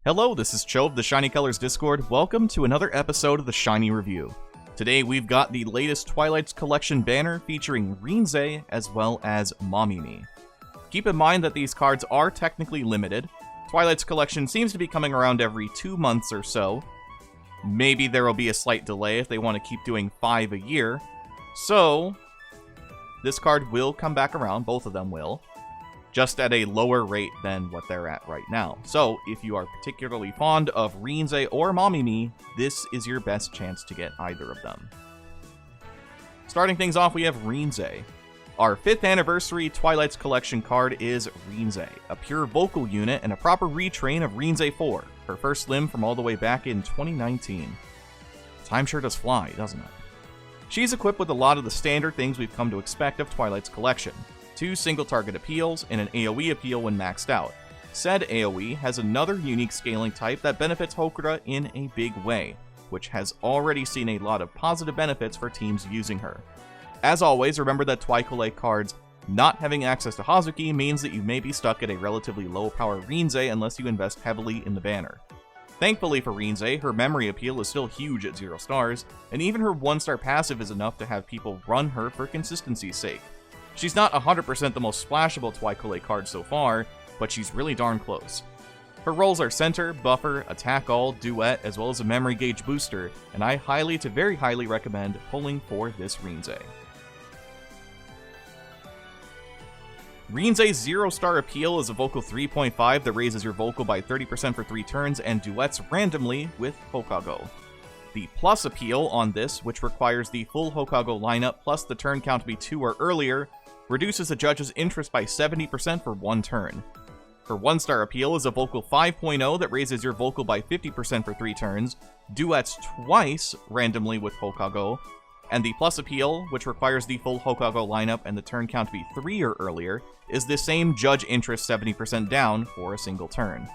Hello, this is Cho of the Shiny Colors Discord. Welcome to another episode of the Shiny Review. Today we've got the latest Twilight's Collection banner featuring Rinze as well as Mamimi. Keep in mind that these cards are technically limited. Twilight's Collection seems to be coming around every 2 months or so. Maybe there will be a slight delay if they want to keep doing 5 a year. So, this card will come back around, both of them will, just at a lower rate than what they're at right now. So, if you are particularly fond of Rinze or Mamimi, this is your best chance to get either of them. Starting things off, we have Rinze. Our 5th anniversary Twilight's Collection card is Rinze, a pure vocal unit and a proper retrain of Rinze 4, her first limb from all the way back in 2019. Time sure does fly, doesn't it? She's equipped with a lot of the standard things we've come to expect of Twilight's Collection. 2 single-target appeals, and an AoE appeal when maxed out. Said AoE has another unique scaling type that benefits Hokuda in a big way, which has already seen a lot of positive benefits for teams using her. As always, remember that Twilight cards not having access to Hazuki means that you may be stuck at a relatively low-power Rinze unless you invest heavily in the banner. Thankfully for Rinze, her memory appeal is still huge at 0 stars, and even her 1-star passive is enough to have people run her for consistency's sake. She's not 100% the most splashable Twilight card so far, but she's really darn close. Her roles are Center, Buffer, Attack All, Duet, as well as a Memory Gauge booster, and I highly to very highly recommend pulling for this Rinze. Rinze's 0-star appeal is a vocal 3.5 that raises your vocal by 30% for 3 turns and duets randomly with Hokago. The plus appeal on this, which requires the full Hokago lineup plus the turn count to be 2 or earlier, reduces the judge's interest by 70% for 1 turn. Her 1-star appeal is a vocal 5.0 that raises your vocal by 50% for 3 turns, duets twice randomly with Hokago, and the plus appeal, which requires the full Hokago lineup and the turn count to be 3 or earlier, is the same judge interest 70% down for a single turn.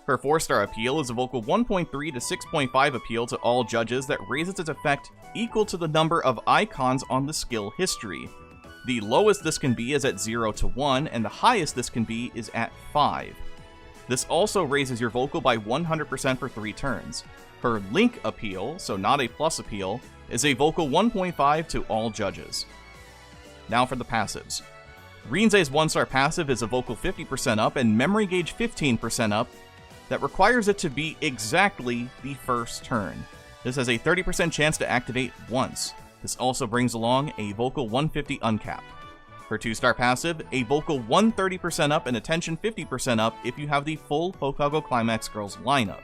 Her 4-star appeal is a vocal 1.3 to 6.5 appeal to all judges that raises its effect equal to the number of icons on the skill history. The lowest this can be is at 0 to 1, and the highest this can be is at 5. This also raises your vocal by 100% for 3 turns. Her link appeal, so not a plus appeal, is a vocal 1.5 to all judges. Now for the passives. Rinze's 1-star passive is a vocal 50% up and memory gauge 15% up that requires it to be exactly the first turn. This has a 30% chance to activate once. This also brings along a vocal 150 uncap. Her 2-star passive, a vocal 130% up and attention 50% up if you have the full Hokago Climax Girls lineup.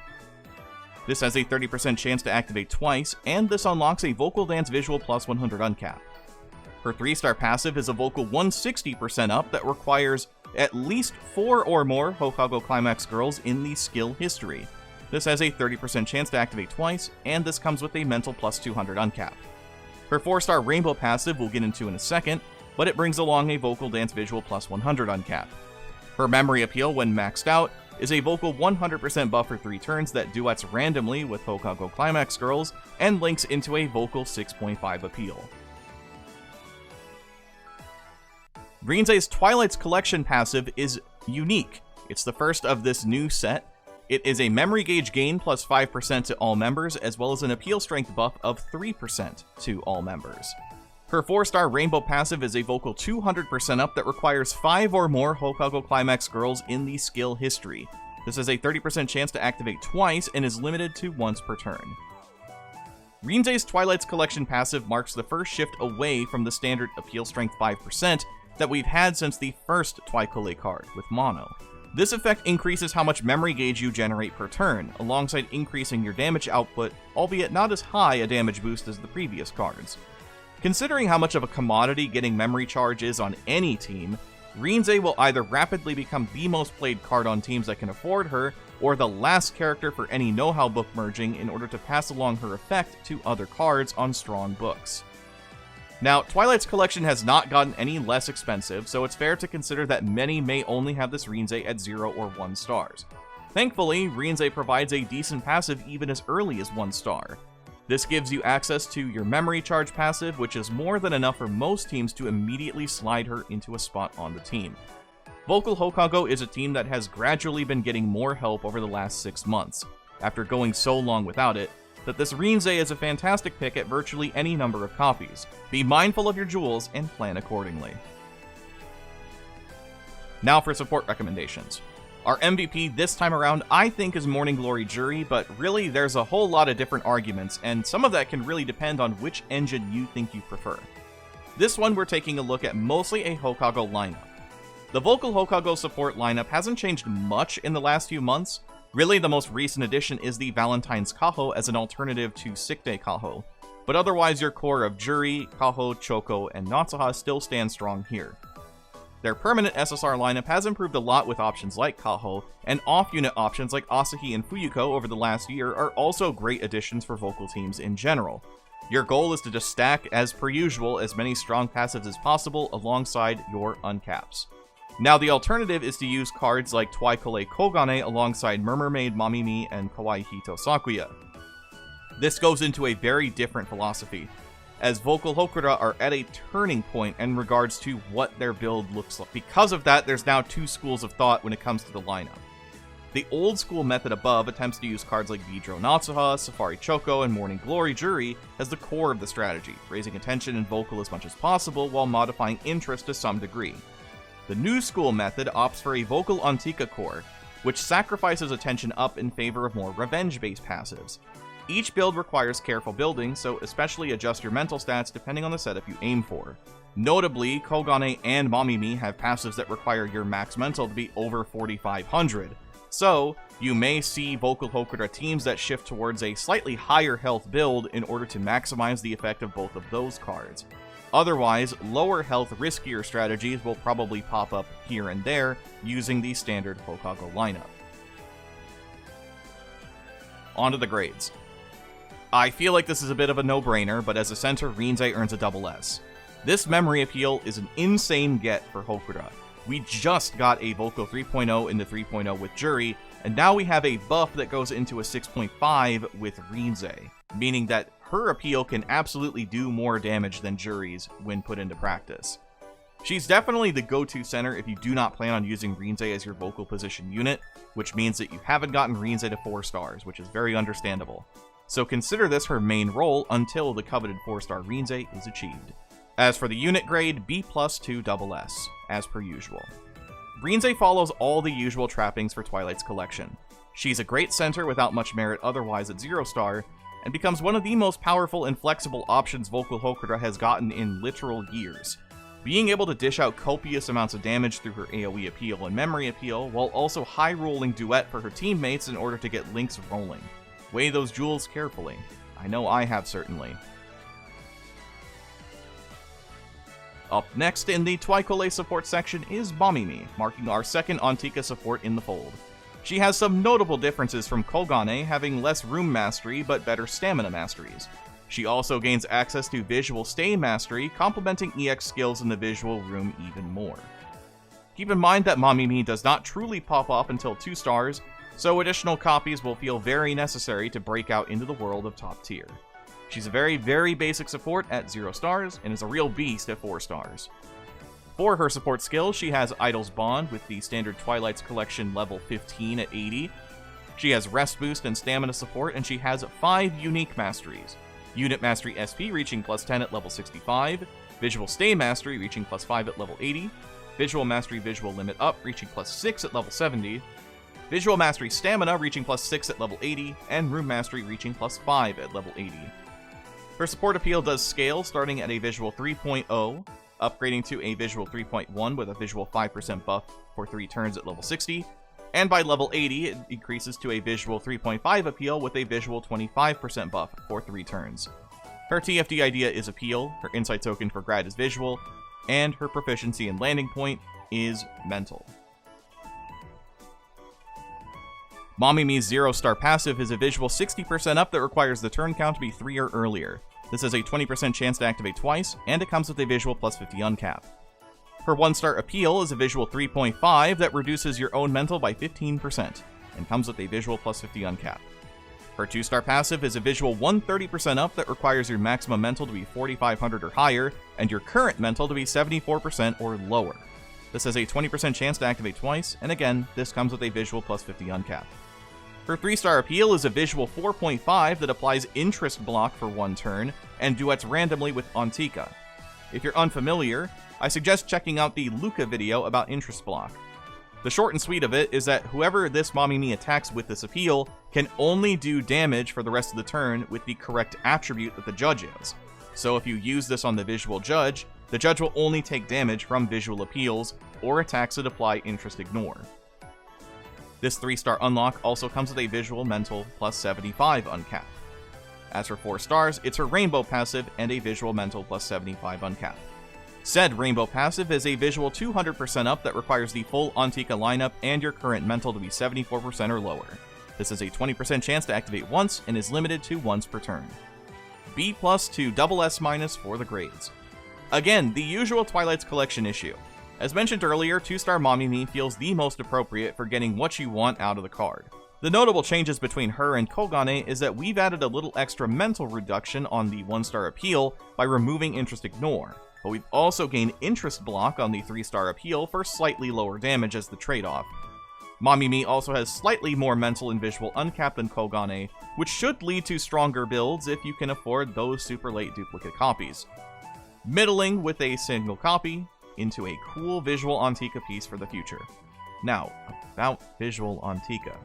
This has a 30% chance to activate twice, and this unlocks a vocal dance visual plus 100 uncap. Her 3-star passive is a vocal 160% up that requires at least 4 or more Hokago Climax Girls in the skill history. This has a 30% chance to activate twice, and this comes with a mental plus 200 uncap. Her 4-star Rainbow passive we'll get into in a second, but it brings along a vocal dance visual plus 100 uncap. Her memory appeal when maxed out is a vocal 100% buff for 3 turns that duets randomly with Hokago Climax Girls and links into a vocal 6.5 appeal. Rinze's Twilight's Collection passive is unique. It's the first of this new set. It is a memory gauge gain plus 5% to all members, as well as an appeal strength buff of 3% to all members. Her 4-star Rainbow passive is a vocal 200% up that requires 5 or more Hokago Climax Girls in the skill history. This has a 30% chance to activate twice and is limited to once per turn. Rinze's Twilight's Collection passive marks the first shift away from the standard appeal strength 5% that we've had since the first Twilight card with Mono. This effect increases how much memory gauge you generate per turn, alongside increasing your damage output, albeit not as high a damage boost as the previous cards. Considering how much of a commodity getting memory charge is on any team, Rinze will either rapidly become the most played card on teams that can afford her, or the last character for any know-how book merging in order to pass along her effect to other cards on strong books. Now, Twilight's Collection has not gotten any less expensive, so it's fair to consider that many may only have this Rinze at 0 or 1 stars. Thankfully, Rinze provides a decent passive even as early as 1 star. This gives you access to your memory charge passive, which is more than enough for most teams to immediately slide her into a spot on the team. Vocal Hokago is a team that has gradually been getting more help over the last 6 months, after going so long without it, that this Rinze is a fantastic pick at virtually any number of copies. Be mindful of your jewels and plan accordingly. Now for support recommendations. Our MVP this time around I think is Morning Glory Jury, but really there's a whole lot of different arguments, and some of that can really depend on which engine you think you prefer. This one we're taking a look at mostly a Hokago lineup. The Vocal Hokago support lineup hasn't changed much in the last few months. Really, the most recent addition is the Valentine's Kaho as an alternative to Sick Day Kaho, but otherwise your core of Juri, Kaho, Choco, and Natsuha still stand strong here. Their permanent SSR lineup has improved a lot with options like Kaho, and off-unit options like Asahi and Fuyuko over the last year are also great additions for Vocal teams in general. Your goal is to just stack, as per usual, as many strong passives as possible alongside your uncaps. Now, the alternative is to use cards like Twilight Kogane alongside Mermaid Mamimi and Kawaii Hito Sakuya. This goes into a very different philosophy, as Vocal Hokura are at a turning point in regards to what their build looks like. Because of that, there's now two schools of thought when it comes to the lineup. The old school method above attempts to use cards like Vidro Natsuha, Safari Choco, and Morning Glory Juri as the core of the strategy, raising attention in Vocal as much as possible while modifying interest to some degree. The new school method opts for a Vocal Antika core, which sacrifices attention up in favor of more revenge-based passives. Each build requires careful building, so especially adjust your mental stats depending on the setup you aim for. Notably, Kogane and Mamimi have passives that require your max mental to be over 4,500, so you may see Vocal Hokura teams that shift towards a slightly higher health build in order to maximize the effect of both of those cards. Otherwise, lower health, riskier strategies will probably pop up here and there using the standard Hokago lineup. On to the grades. I feel like this is a bit of a no-brainer, but as a center, Rinze earns a double S. This memory appeal is an insane get for Hokura. We just got a Vocal 3.0 into 3.0 with Juri, and now we have a buff that goes into a 6.5 with Rinze, meaning that her appeal can absolutely do more damage than Juri's when put into practice. She's definitely the go-to center if you do not plan on using Rinze as your Vocal position unit, which means that you haven't gotten Rinze to 4 stars, which is very understandable. So consider this her main role until the coveted 4-star Rinze is achieved. As for the unit grade, B+ to SS, as per usual. Rinze follows all the usual trappings for Twilight's collection. She's a great center without much merit otherwise at 0 star, and becomes one of the most powerful and flexible options Vocal Hokura has gotten in literal years. Being able to dish out copious amounts of damage through her AoE appeal and memory appeal, while also high-rolling duet for her teammates in order to get links rolling. Weigh those jewels carefully. I know I have certainly. Up next in the Twilight support section is Mamimi, marking our second Antika support in the fold. She has some notable differences from Kogane, having less room mastery but better stamina masteries. She also gains access to visual stay mastery, complementing EX skills in the visual room even more. Keep in mind that Mamimi does not truly pop off until 2 stars, so additional copies will feel very necessary to break out into the world of top tier. She's a very, very basic support at 0 stars, and is a real beast at 4 stars. For her support skills, she has Idol's Bond with the standard Twilight's collection level 15 at 80. She has Rest Boost and Stamina support, and she has 5 unique masteries. Unit Mastery SP reaching +10 at level 65, Visual Stay Mastery reaching +5 at level 80, Visual Mastery Visual Limit Up reaching +6 at level 70, Visual Mastery Stamina reaching +6 at level 80, and Room Mastery reaching +5 at level 80. Her support appeal does scale, starting at a Visual 3.0, upgrading to a Visual 3.1 with a Visual 5% buff for 3 turns at level 60, and by level 80 it increases to a Visual 3.5 appeal with a Visual 25% buff for 3 turns. Her TFD idea is appeal, her insight token for grad is visual, and her proficiency and landing point is mental. Mamimi's 0-star passive is a visual 60% up that requires the turn count to be 3 or earlier. This has a 20% chance to activate twice, and it comes with a visual +50 uncap. Her 1-star appeal is a visual 3.5 that reduces your own mental by 15%, and comes with a visual +50 uncap. Her 2-star passive is a visual 130% up that requires your maximum mental to be 4,500 or higher, and your current mental to be 74% or lower. This has a 20% chance to activate twice, and again, this comes with a visual plus 50 uncapped. Her 3-star appeal is a visual 4.5 that applies interest block for 1 turn, and duets randomly with Antika. If you're unfamiliar, I suggest checking out the Luca video about interest block. The short and sweet of it is that whoever this Mamimi attacks with this appeal can only do damage for the rest of the turn with the correct attribute that the judge is. So if you use this on the visual judge, the judge will only take damage from visual appeals or attacks that apply interest ignore. This 3-star unlock also comes with a visual mental plus 75 uncapped. As for 4 stars, it's her rainbow passive and a visual mental plus 75 uncapped. Said rainbow passive is a visual 200% up that requires the full Antika lineup and your current mental to be 74% or lower. This has a 20% chance to activate once and is limited to once per turn. B+ to SS- for the grades. Again, the usual Twilight's collection issue. As mentioned earlier, 2-star Mamimi feels the most appropriate for getting what you want out of the card. The notable changes between her and Kogane is that we've added a little extra mental reduction on the 1-star appeal by removing interest ignore, but we've also gained interest block on the 3-star appeal for slightly lower damage as the trade-off. Mamimi also has slightly more mental and visual uncapped than Kogane, which should lead to stronger builds if you can afford those super late duplicate copies. Middling with a single copy, into a cool visual Antika piece for the future. Now, about visual Antika.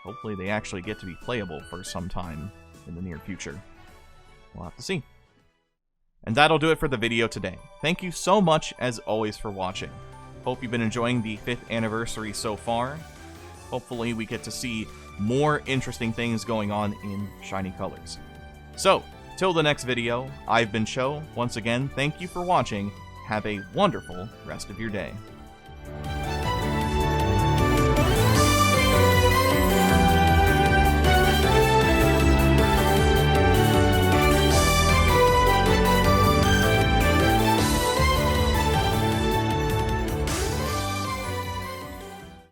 Hopefully they actually get to be playable for some time in the near future. We'll have to see. And that'll do it for the video today. Thank you so much, as always, for watching. Hope you've been enjoying the 5th anniversary so far. Hopefully we get to see more interesting things going on in shiny colors. So, till the next video, I've been Cho. Once again, thank you for watching. Have a wonderful rest of your day.